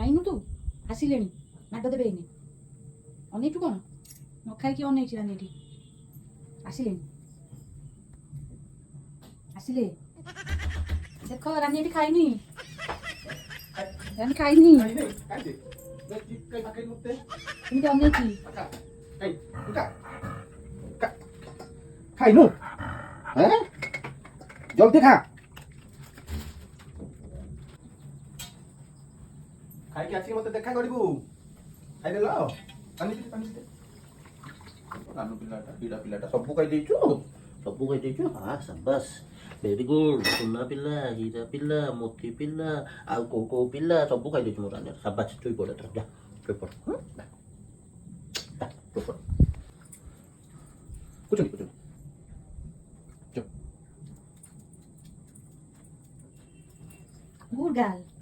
ଖାଇନୁ ତୁ ଆସିଲେଣି ନାଟ ଦେବେ ଏଇନେ ଅନେଇଛୁ କ'ଣ ନ ଖାଇକି ଅନେଇଛି ରାନୀ ଏଠି ଆସିଲେଣି ଆସିଲେ ଦେଖ ରାନୀ ଏଠି ଖାଇନି ରାନୀ ଖାଇନି ଏମିତି ଅନେଇଛି ଖାଇନୁ ଜଲ୍ଦି ଖା ଖାଇକି ଆସିକି ମତେ ଦେଖା କରିବୁ ଖାଇଦେଲ ରାନୁ ପିଲାଟା ବିଡ଼ା ପିଲାଟା ସବୁ ଖାଇଦେଇଛୁ ହଁ ସାବାସ୍ ଭେରି ଗୁଡ୍ ସୁନା ପିଲା ହୀରା ପିଲା ମୋତି ପିଲା ଆଉ କୋଉ ପିଲା ସବୁ ଖାଇଦେଇଛୁ ମୋ ରାନୀ ସାବାସ୍ ଶୋଇ ପଡ଼ ଏଥର ଯା ଶୋଇ ପଡ଼ କୁଚୁନି ଗୁଡ୍ ଗାର୍ଲ